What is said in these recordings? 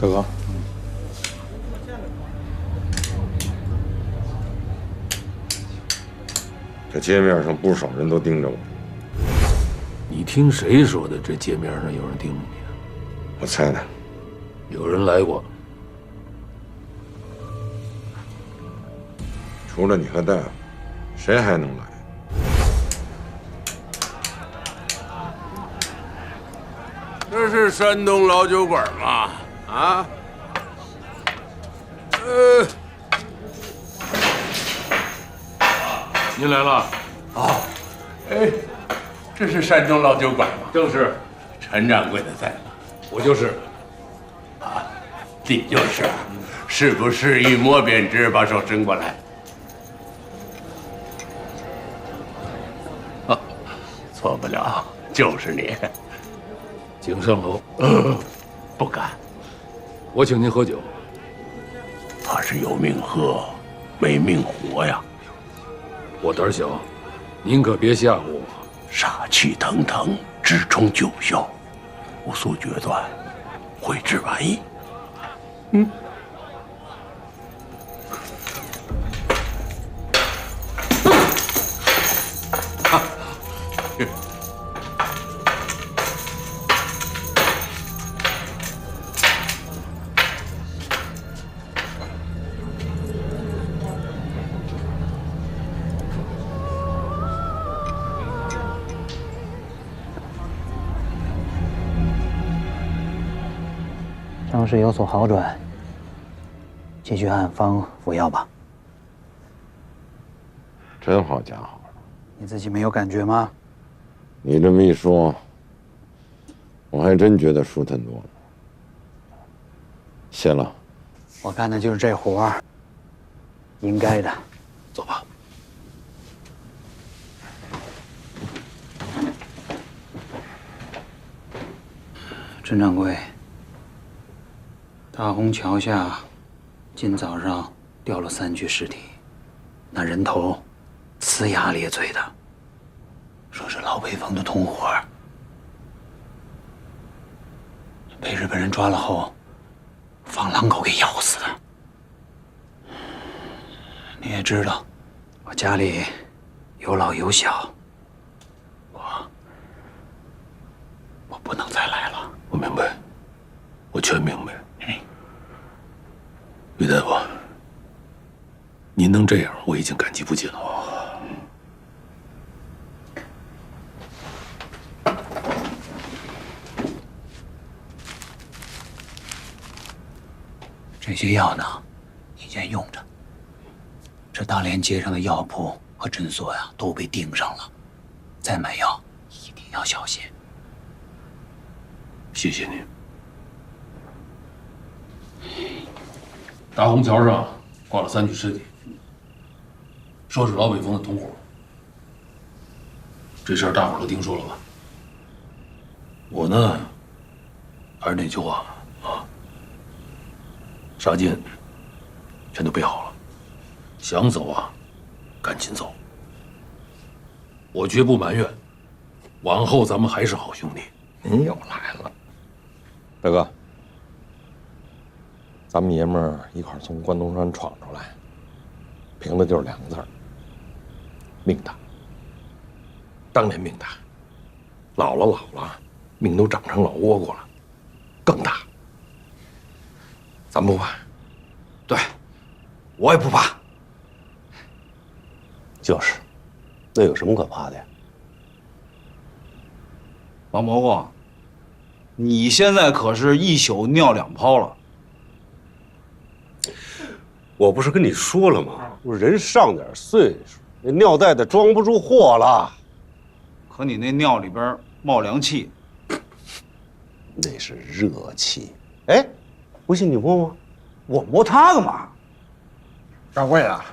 大哥，这街面上不少人都盯着我。你听谁说的？这街面上有人盯着你？我猜的。有人来过。除了你和大夫，谁还能来？这是山东老酒馆吗？啊？您来了。哦，哎，这是山东老酒馆吗？正是。陈掌柜的在吗？我就是。啊，你就是。是不是一摸便知？把手伸过来。啊，错不了，就是你。请上楼。不敢。我请您喝酒。他是有命喝，没命活呀。我胆小，您可别吓唬我。杀气腾腾，直冲九霄，无速决断，挥之万亿。嗯。伤势有所好转，继续按方服药吧。真好家伙！你自己没有感觉吗？你这么一说，我还真觉得舒坦多了。谢了。我干的就是这活儿，应该的。走吧。陈掌柜，大虹桥下，今早上掉了3具尸体，那人头呲牙咧嘴的，说是老北风的同伙，被日本人抓了后，放狼狗给咬死的。你也知道，我家里有老有小，我不能再来了。我明白，我全明白。于大夫，您能这样，我已经感激不尽了。这些药呢，你先用着。这大连街上的药铺和诊所呀，都被盯上了，再买药一定要小心。谢谢您。大虹桥上挂了3具尸体，说是老北风的同伙。这事儿大伙儿都听说了吧？我呢，还是那句话啊，杀金全都备好了，想走啊，赶紧走。我绝不埋怨，往后咱们还是好兄弟。您又来了，大哥，咱们爷们儿一块儿从关东山闯出来，凭的就是2个字儿：命大。当年命大，老了，命都长成老倭瓜了，更大。咱不怕，对，我也不怕。就是，那有什么可怕的呀？王蘑菇，你现在可是一宿尿2泡了。我不是跟你说了吗？人上点岁数，那尿袋子装不住货了。可你那尿里边冒凉气，那是热气。哎，不信你摸摸。我摸它干嘛？掌柜的，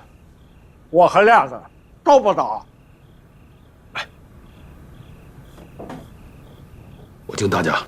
我和亮子够不着。我敬大家。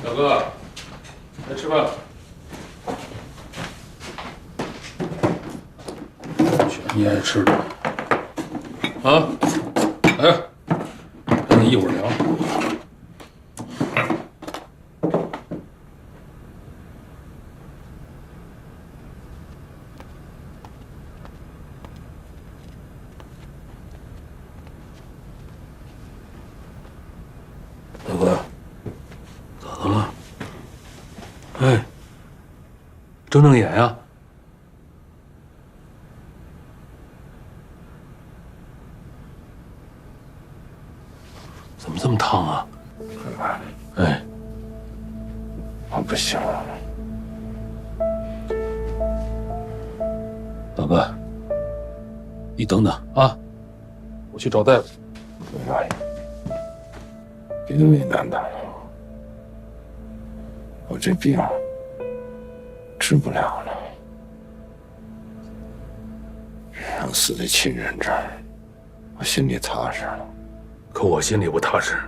小哥，来吃饭。选你爱吃的。啊，来，跟你一会儿聊。大哥，咋的了？哎，睁眼呀！怎么这么烫啊？哎，我不行了。老哥，你等等啊，我去找大夫。不愿意，别为难他了。我这病治不了了，让死在亲人这儿，我心里踏实了。可我心里不踏实。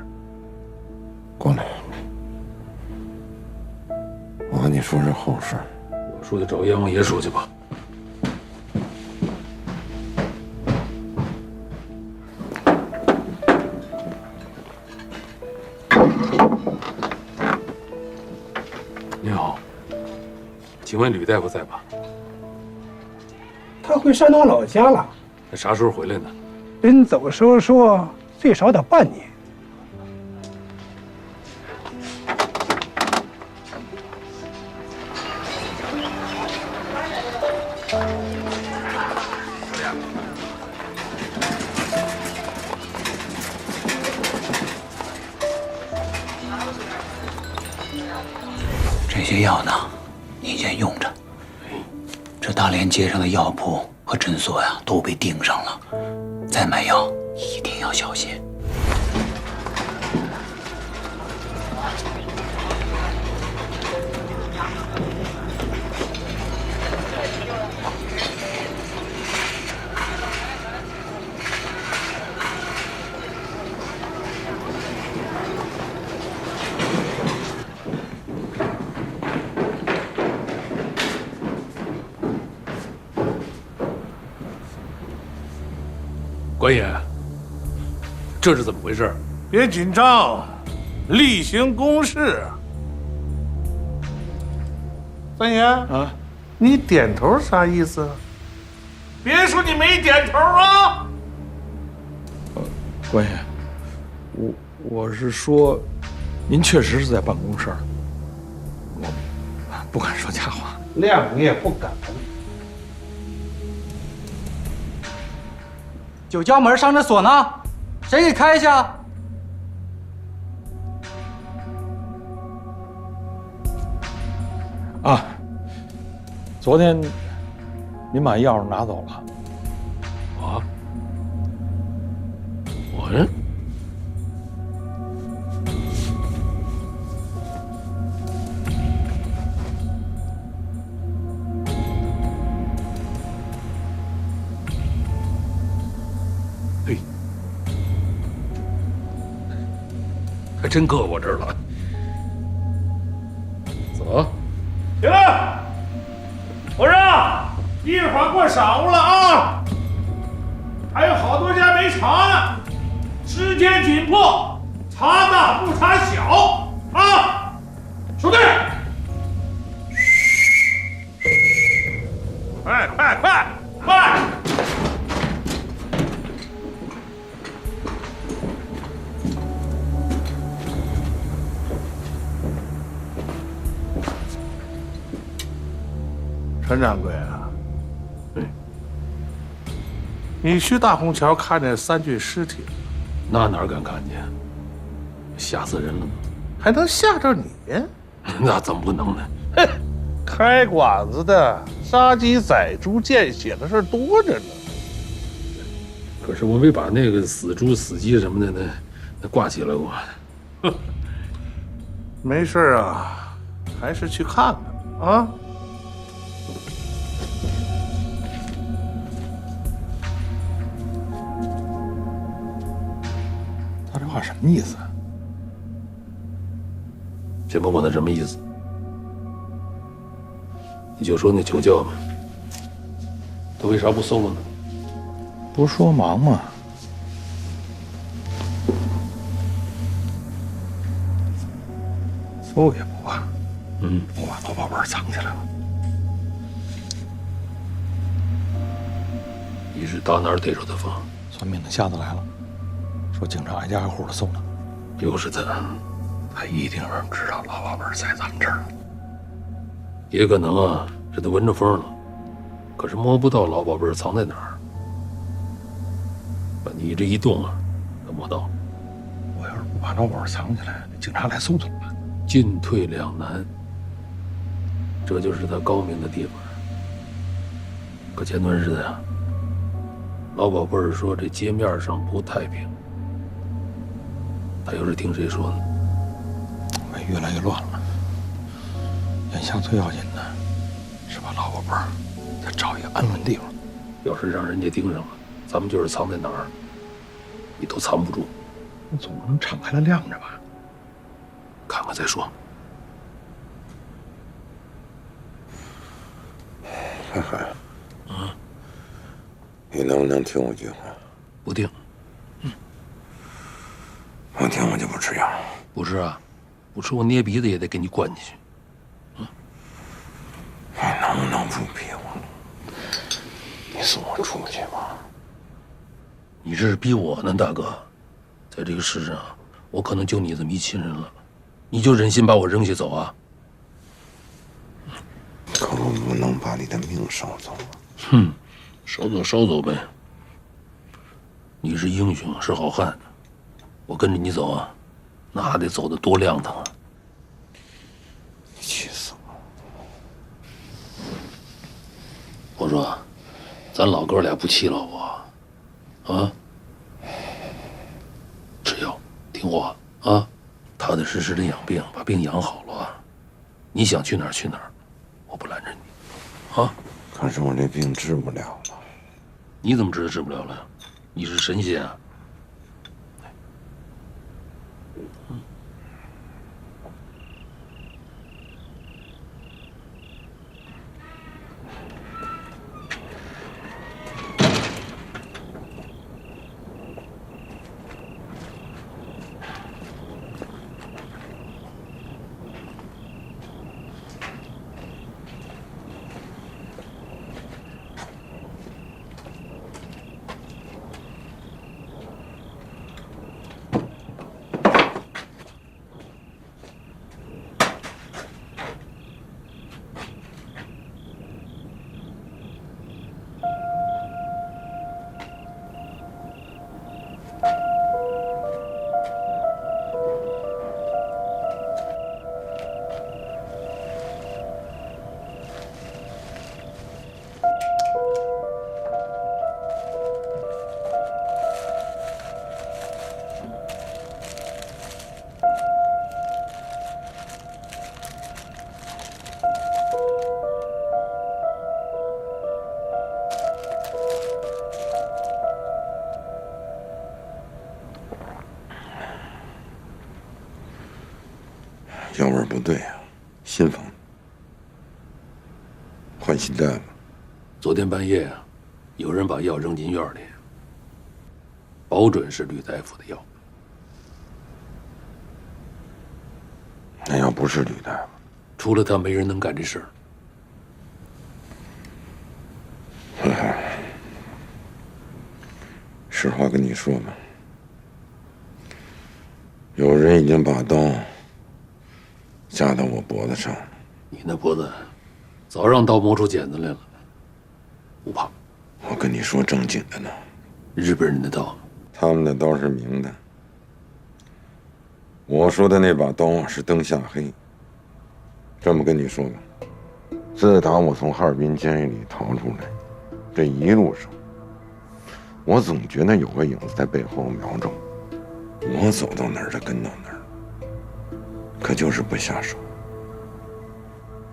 过来，我和你说这后事。我说的找阎王爷说去吧。你好，请问吕大夫在吧？他回山东老家了，他啥时候回来呢？临走时候说最少得半年。这些药呢，你先用着。这大连街上的药铺和诊所呀，都被盯上了，再买药一定要小心。官爷，这是怎么回事？别紧张，例行公事。三爷啊，你点头啥意思？别说你没点头啊！官爷，我是说，您确实是在办公室，我不敢说假话。亮也不敢。酒家门上着锁呢，谁给开一下？啊，昨天您把钥匙拿走了。我呀？嘿，还真搁我这儿了。走。行了，我说一会儿过晌午了啊，还有好多家没查呢，时间紧迫，查大不查小啊！兄弟，快快快快！陈掌柜啊，你去大虹桥看见3具尸体了？那哪敢看见？吓死人了呢！还能吓着你？那怎么不能呢？哼，开馆子的杀鸡宰猪见血的事多着呢。可是我没把那个死猪、死鸡什么的那挂起来过。哼，没事啊，还是去看看啊。他这话什么意思？先甭管他什么意思，你就说那酒窖嘛，他为啥不搜了呢？不是说忙吗？搜也不啊。我把老宝贝藏起来了。你是打哪儿逮着的风？算命的瞎子来了，说警察挨家挨户的搜呢。又是他，他一定是知道老宝贝在咱们这儿。也可能啊，是他闻着风了，可是摸不到老宝贝藏在哪儿。把你这一动啊，他摸到。我要是不把老宝贝藏起来，警察来搜怎么办？进退两难，这就是他高明的地方。可前段日子呀，老宝贝儿说这街面上不太平，他又是听谁说的？我越来越乱了。眼下最要紧的是把老宝贝儿再找一个安稳地方。要是让人家盯上了，咱们就是藏在哪儿，你都藏不住。那总不能敞开了晾着吧？看看再说。海海，你能不能听我句话？不听。不听我就不吃药。不吃啊，不吃我捏鼻子也得给你灌进去。你能不能不逼我？你送我出去吧。你这是逼我呢，大哥。在这个世上，我可能就你这么一亲人了，你就忍心把我扔下走啊？可我不能把你的命捎走啊。哼，捎走捎走呗。你是英雄，是好汉，我跟着你走啊，那得走得多亮堂啊！你气死我！我说，咱老哥俩不气了我，啊？吃药，听话啊，踏踏实实的养病，把病养好了，你想去哪儿去哪儿，我不拦着你，啊？可是我这病治不了了。你怎么知道治不了了？你是神仙啊？药味不对啊，心房换心带了。昨天半夜啊，有人把药扔进院里，保准是吕大夫的药。那要不是吕大夫，除了他，没人能干这事儿。实话跟你说吧，有人已经把刀架到我脖子上了。你那脖子早让刀磨出茧子来了，不怕。我跟你说正经的呢，日本人的刀，他们的刀是明的，我说的那把刀是灯下黑。这么跟你说吧，自打我从哈尔滨监狱里逃出来，这一路上，我总觉得有个影子在背后瞄着我，我走到哪儿就跟到哪儿，可就是不下手。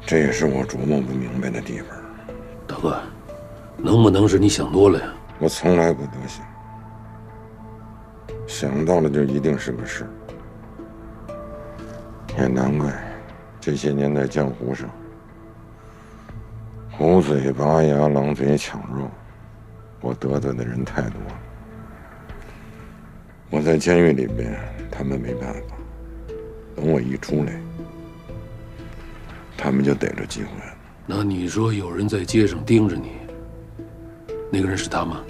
这也是我琢磨不明白的地方。大哥，能不能是你想多了呀？我从来不多想，想到了就一定是个事。也难怪这些年在江湖上，虎嘴拔牙，狼嘴抢肉，我得罪的人太多了。我在监狱里边，他们没办法。等我一出来，他们就逮着机会了。那你说有人在街上盯着你，那个人是他吗？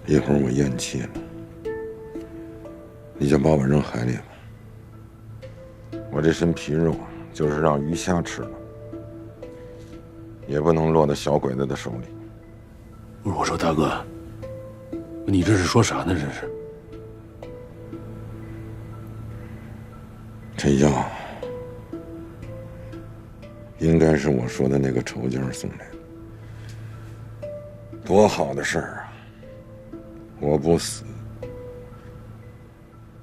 一会儿我咽气了，你就把我扔海里吧。我这身皮肉就是让鱼虾吃了，也不能落到小鬼子的手里。不是，我说大哥，你这是说啥呢？这是？这药应该是我说的那个仇家送来的，多好的事儿啊！我不死，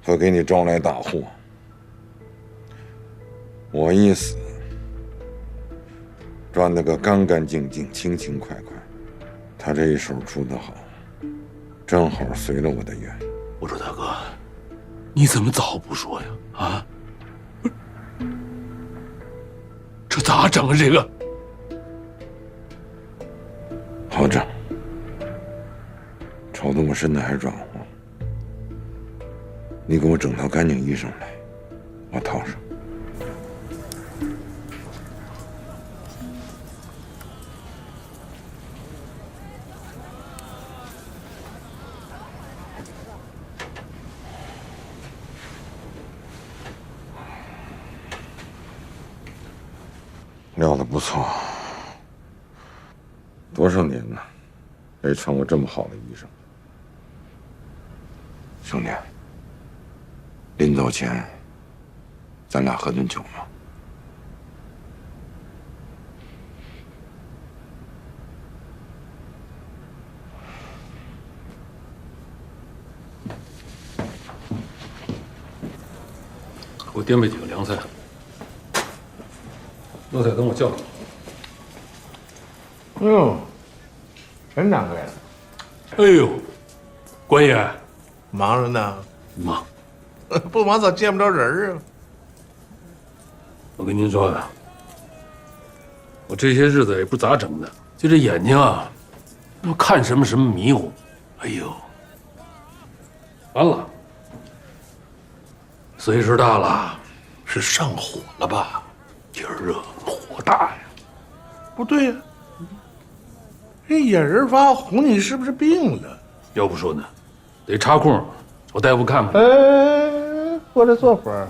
会给你招来大祸。我一死，赚得个干干净净、轻轻快快。他这一手出得好，正好随了我的愿。我说大哥，你怎么早不说呀？啊，这咋整啊？这个好整。吵得我身子还软和，你给我整套干净衣裳来，我套上。料子不错，多少年了，没穿过这么好的衣裳。兄弟，临走前，咱俩喝顿酒吗？给我颠备几个凉菜。乐菜等我叫你。陈掌柜，哎呦，关爷，忙着呢。忙，不忙咋见不着人啊？我跟您说呀，我这些日子也不咋整的，就这眼睛啊，看什么什么迷糊。哎呦，完了，岁数大了，是上火了吧？天儿热，火大呀。不对呀，这眼仁发红，你是不是病了？要不说呢，得插空找大夫看看。过来坐会儿。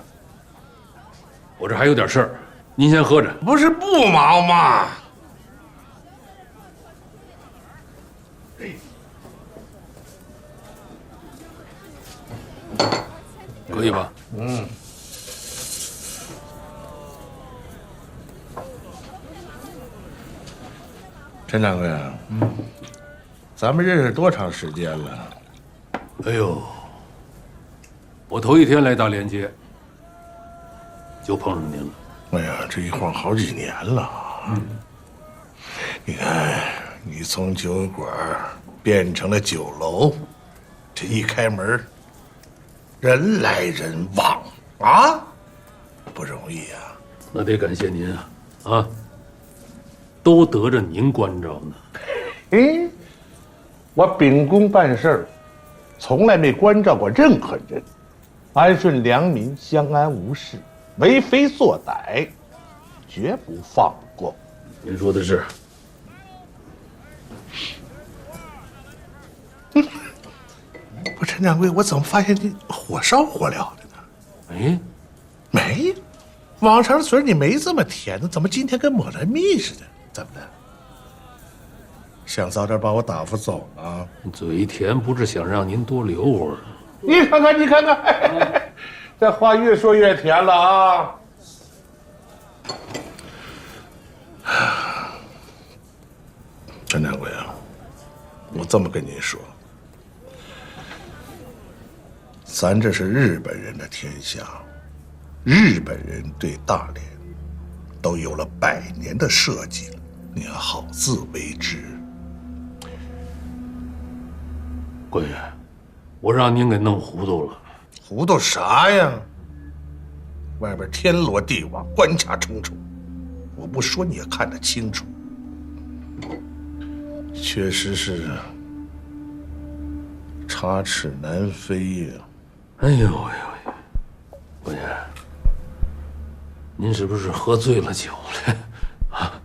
我这还有点事儿，您先喝着。不是不忙吗？可以吧？陈掌柜，咱们认识多长时间了？哎呦，我头一天来大连街，就碰上您了。哎呀，这一晃好几年了。你看，你从酒馆变成了酒楼，这一开门，人来人往啊，不容易啊。那得感谢您啊，都得着您关照呢。我秉公办事儿，从来没关照过任何人，安顺良民，相安无事，为非作歹，绝不放过。您说的是。不，陈掌柜，我怎么发现你火烧火燎的呢？没，往常嘴你没这么甜的，怎么今天跟抹了蜜似的？怎么的？想早点把我打发走啊？嘴甜不是想让您多留会儿。你看看，你看看，这话越说越甜了啊！我这么跟你说，咱这是日本人的天下，日本人对大连都有了100年的设计了，你要好自为之。官爷，我让您给弄糊涂了。糊涂啥呀？外边天罗地网，关卡重重，我不说你也看得清楚。确实是插翅难飞呀！哎呦哎呦，官爷，您是不是喝醉了酒了啊？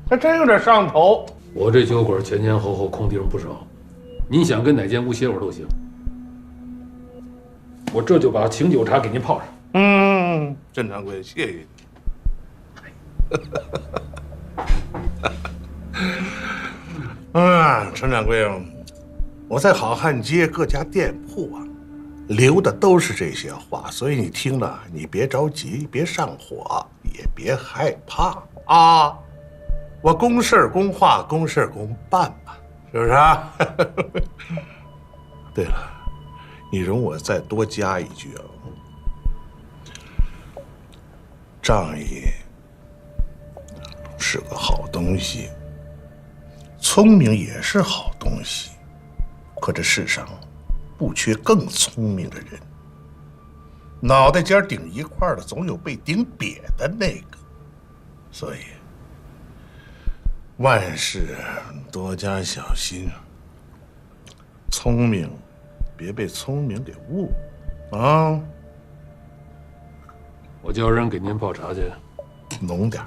还真有点上头。我这酒馆前前后后空地方不少，您想跟哪间屋歇会儿都行。我这就把请酒茶给您泡上。郑掌柜，谢谢你。陈掌柜，我在好汉街各家店铺啊，留的都是这些话，所以你听了，你别着急，别上火，也别害怕啊。我公事公话，公事公办嘛，是不是啊？对了，你容我再多加一句啊，仗义是个好东西，聪明也是好东西，可这世上不缺更聪明的人，脑袋尖顶一块的总有被顶瘪的那个，所以万事多加小心，聪明别被聪明给误啊！我叫人给您泡茶去，浓点。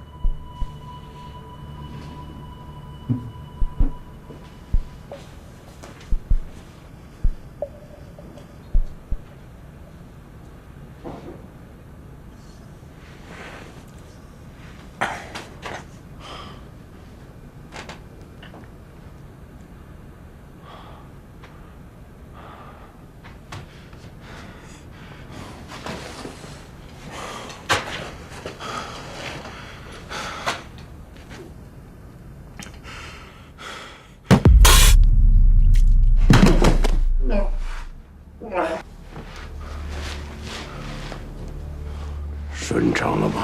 顺畅了吗？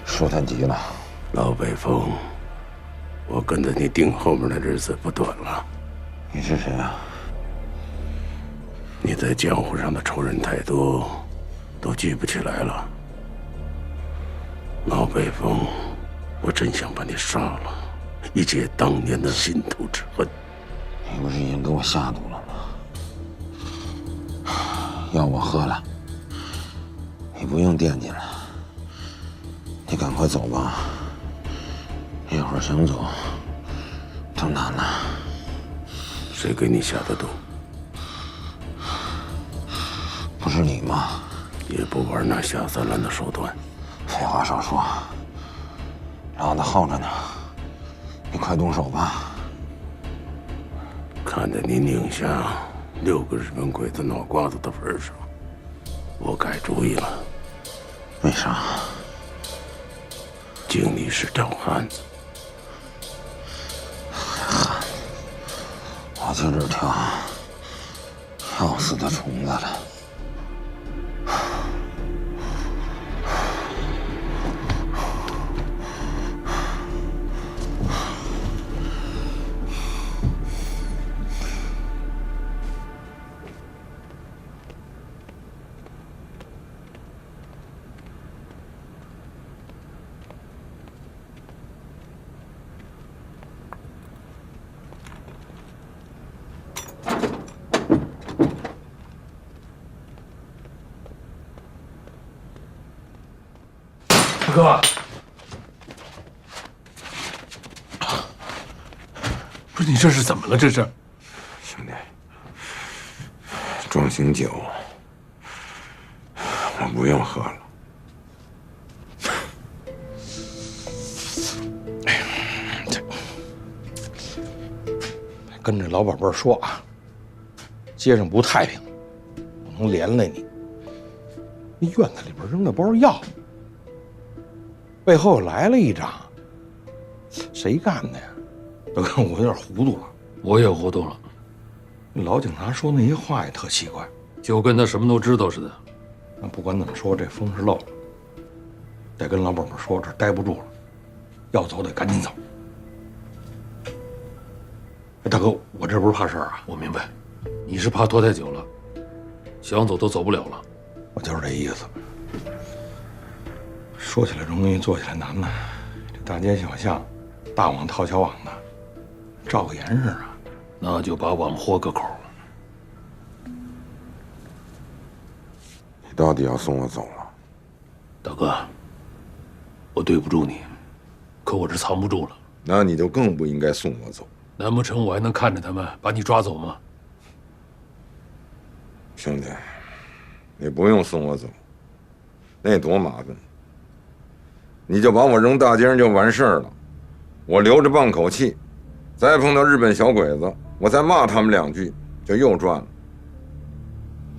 说太急了。老北风，我跟着你顶后面的日子不短了。你是谁啊？你在江湖上的仇人太多，都记不起来了。老北风，我真想把你杀了，以解当年的心头之恨。你不是已经给我下毒了吗？药我喝了，你不用惦记了。你赶快走吧，一会儿想走都难了。谁给你下的毒？不是你吗？也不玩那下三滥的手段。废话少说，老子耗着呢，你快动手吧。看在你拧下6个日本鬼子脑瓜子的份上，我改主意了。为啥？敬你是条汉子。汉子，我就是条要死的虫子了。哥，不是你这是怎么了？这是，兄弟，壮行酒，我不用喝了。哎呀，这跟着老宝贝儿说啊，街上不太平，不能连累你。那院子里边扔了包药。背后来了一张，谁干的呀？大哥，我有点糊涂了。我也糊涂了。老警察说那些话也特奇怪，就跟他什么都知道似的。那不管怎么说，这风是漏了，得跟老鸨们说，这待不住了，要走得赶紧走。哎，大哥，我这不是怕事儿啊。我明白，你是怕拖太久了，想走都走不了了。我就是这意思。说起来容易，做起来难呐。这大街小巷，大网套小网的，照个严实啊。那就把网豁个口。你到底要送我走了？大哥，我对不住你，可我这藏不住了。那你就更不应该送我走。难不成我还能看着他们把你抓走吗？兄弟，你不用送我走，那多麻烦。你就把我扔大街上就完事儿了，我留着半口气，再碰到日本小鬼子，我再骂他们2句，就又赚了。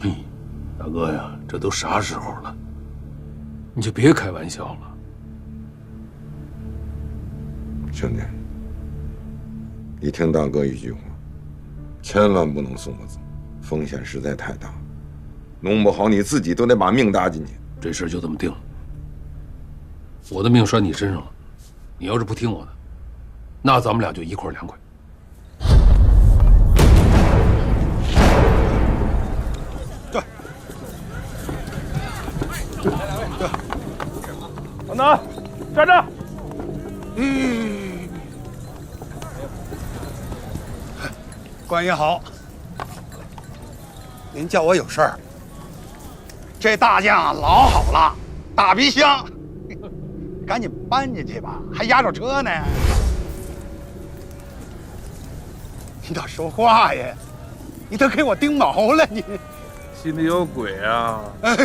嘿，大哥呀，这都啥时候了，你就别开玩笑了。兄弟，你听大哥一句话，千万不能送我走，风险实在太大，弄不好你自己都得把命搭进去。这事儿就这么定了，我的命拴你身上了，你要是不听我的，那咱们俩就一块凉快。等等，站着！官爷好，您叫我有事儿。这大酱老好了，大皮箱，赶紧搬进去吧，还压着车呢。你倒说话呀！你都给我盯毛了，你心里有鬼啊！哎，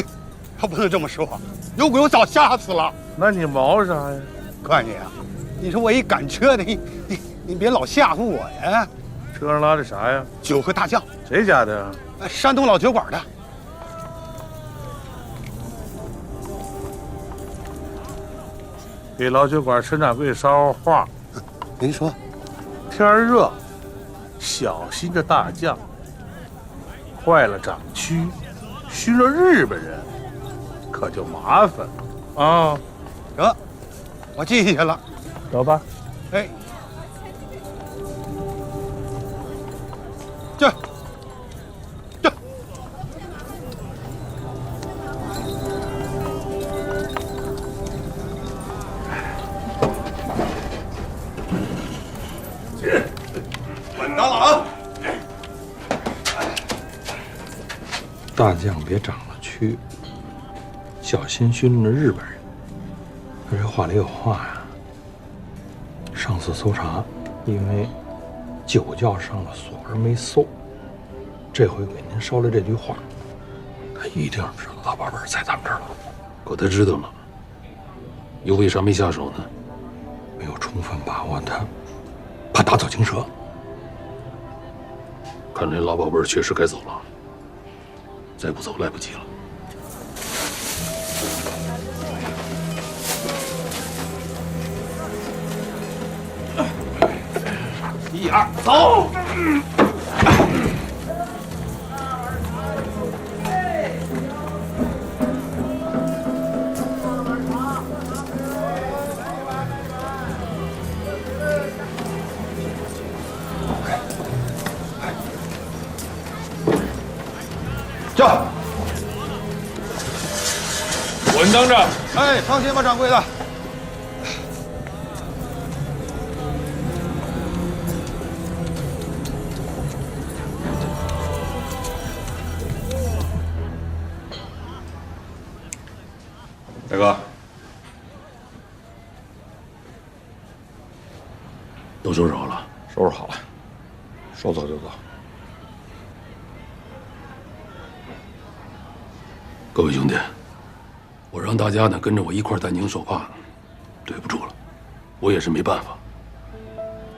可不能这么说，有鬼我早吓死了。那你毛啥呀？官爷啊，你说我一赶车的，你别老吓唬我呀。车上拉的啥呀？酒和大酱。谁家的？山东老酒馆的。给老酒馆陈掌柜捎话。您说，天热，小心这大酱。坏了掌区，熏了日本人，可就麻烦了啊！得，我记下了。走吧。哎，这。稳当了啊！大酱别长了蛆，小心熏着日本人。他这话里有话呀。上次搜查，因为酒窖上了锁而没搜，这回给您捎来这句话，他一定是老宝贝在咱们这儿了。可他知道了，又为啥没下手呢？没有充分把握他，怕打草惊蛇。看来老宝贝确实该走了，再不走来不及了。1、2，走！叫！稳当着！哎，放心吧，掌柜的。大哥，都收拾好了？收拾好了，说走就走。各位兄弟，我让大家呢跟着我一块担惊受怕，对不住了，我也是没办法。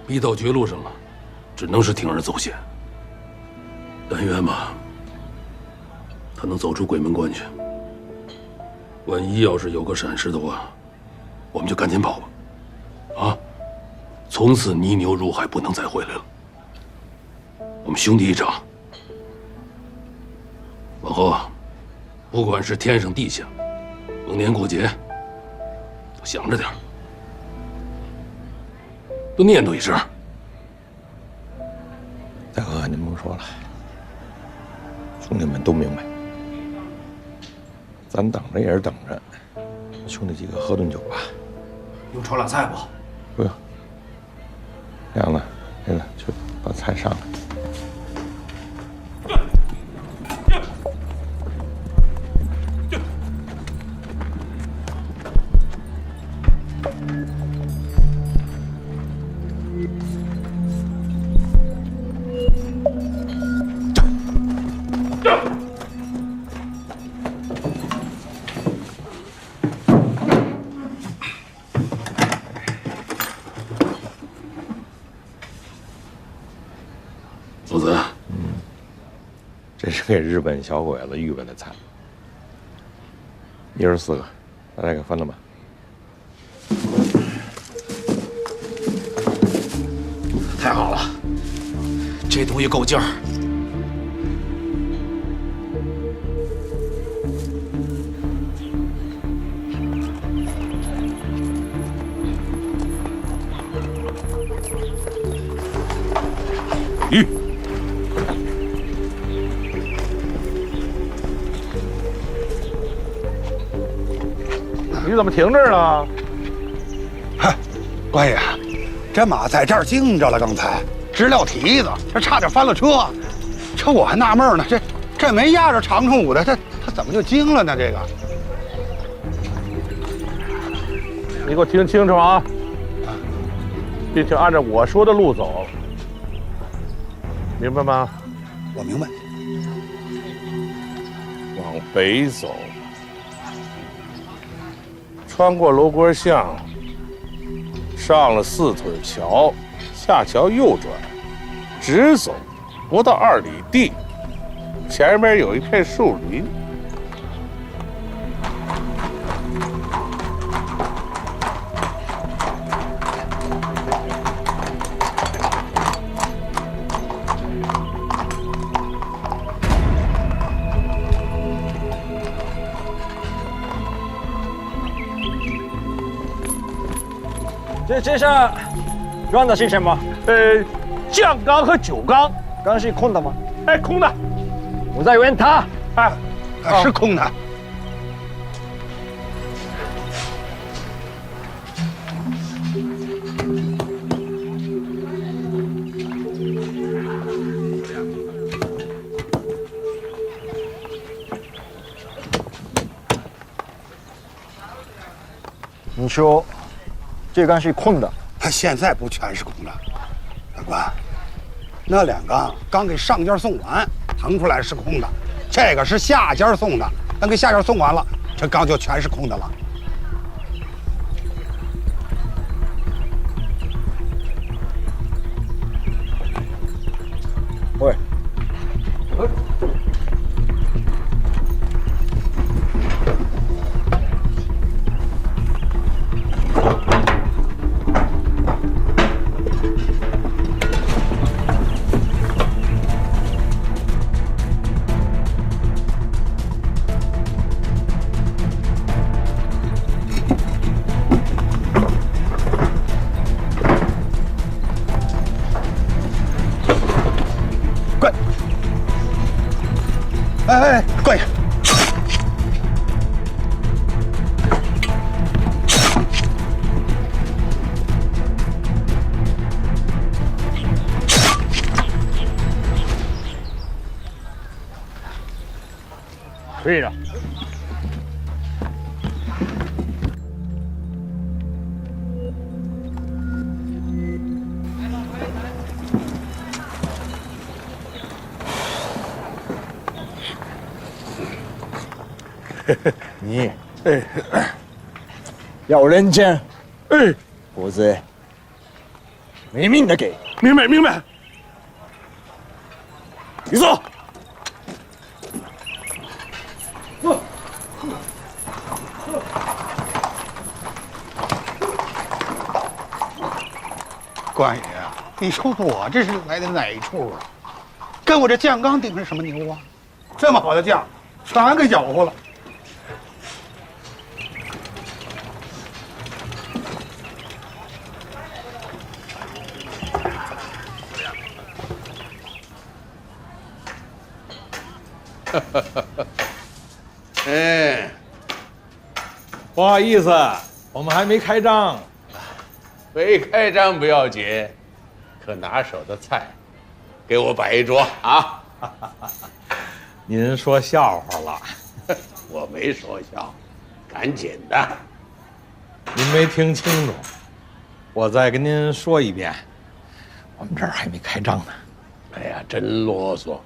逼到绝路上了，只能是铤而走险。但愿吧，他能走出鬼门关去。万一要是有个闪失的话，我们就赶紧跑吧。啊！从此泥牛入海，不能再回来了。我们兄弟一场，往后啊，不管是天上地下，逢年过节，都想着点儿，都念叨一声。大哥，您甭说了，兄弟们都明白。咱等着也是等着，兄弟几个喝顿酒吧。用炒俩菜不？不用。这样的，这个去把菜上来。夫子，这是给日本小鬼子预备的菜，一人4个，大家给分了吧。太好了，这东西够劲儿。鱼。你怎么停这儿了？嗨，官爷，这马在这儿惊着了，刚才直撂蹄子，这差点翻了车。这我还纳闷呢，这没压着长春舞的，他怎么就惊了呢？这个，你给我听清楚啊，并且按照我说的路走，明白吗？我明白。往北走，穿过楼锅巷，上了4腿桥，下桥右转，直走，不到2里地，前面有一片树林。这是装的是什么？酱缸和酒缸。缸是空的吗？哎，空的。我在问他。哎，是空的。你说这缸是空的？他现在不全是空的，大官，那2缸刚给上家送完，腾出来是空的，这个是下家送的，等给下家送完了，这缸就全是空的了。喂。哎，官爷，对了。你要认真，否则没命的给。明白明白。你走。关爷啊，你说我这是来的哪一处啊？跟我这酱缸顶上什么牛啊？这么好的酱，全给搅和了。哎，不好意思，我们还没开张。没开张不要紧，可拿手的菜，给我摆一桌啊！您说笑话了，我没说笑，赶紧的。您没听清楚，我再跟您说一遍，我们这儿还没开张呢。哎呀，真啰嗦！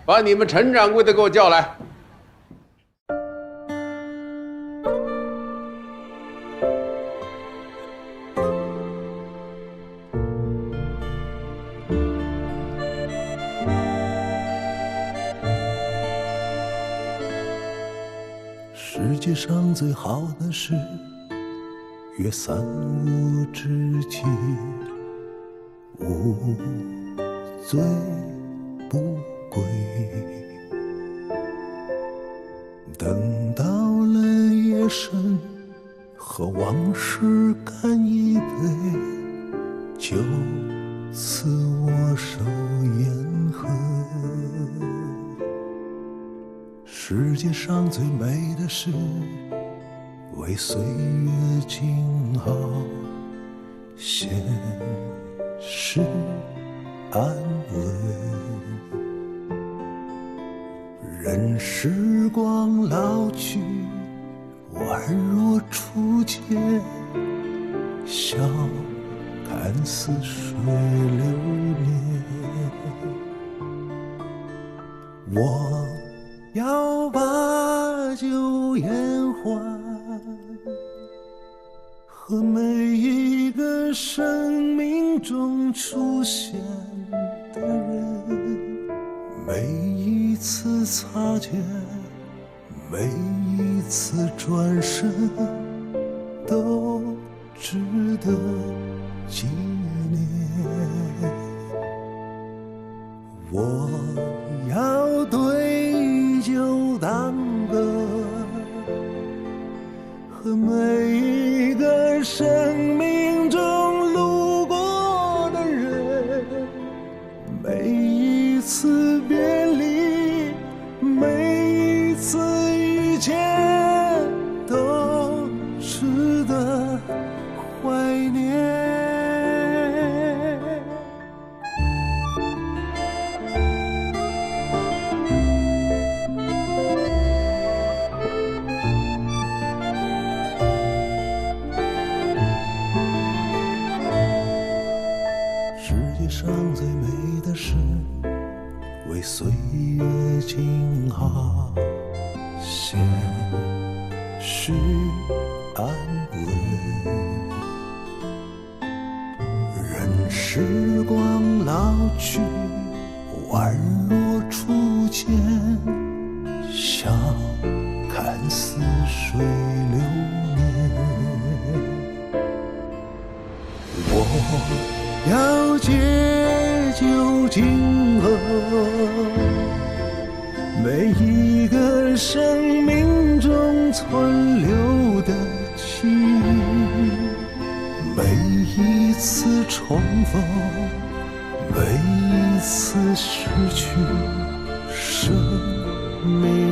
把你们陈掌柜的给我叫来。世界上最好的事，约三五知己，无醉不归。等到了夜深，和往事干一杯，就此握手言和。世界上最美的事，为岁月静好，现实安稳。任时光老去，宛若初见，笑看似水流年。我要把酒言欢，和每一个生命中出现的人，每一次擦肩，每一次转身，都值得纪念。我要对酒当歌，和每一个生命中路过的人，每一次别离，每一次遇见，都值得怀念。世界上最美的事，为岁月静好，现实安稳。任时光老去，宛若初见，笑看似水流年。我要借酒敬贺每一个生命中存留的记忆，每一次重逢，每一次失去生命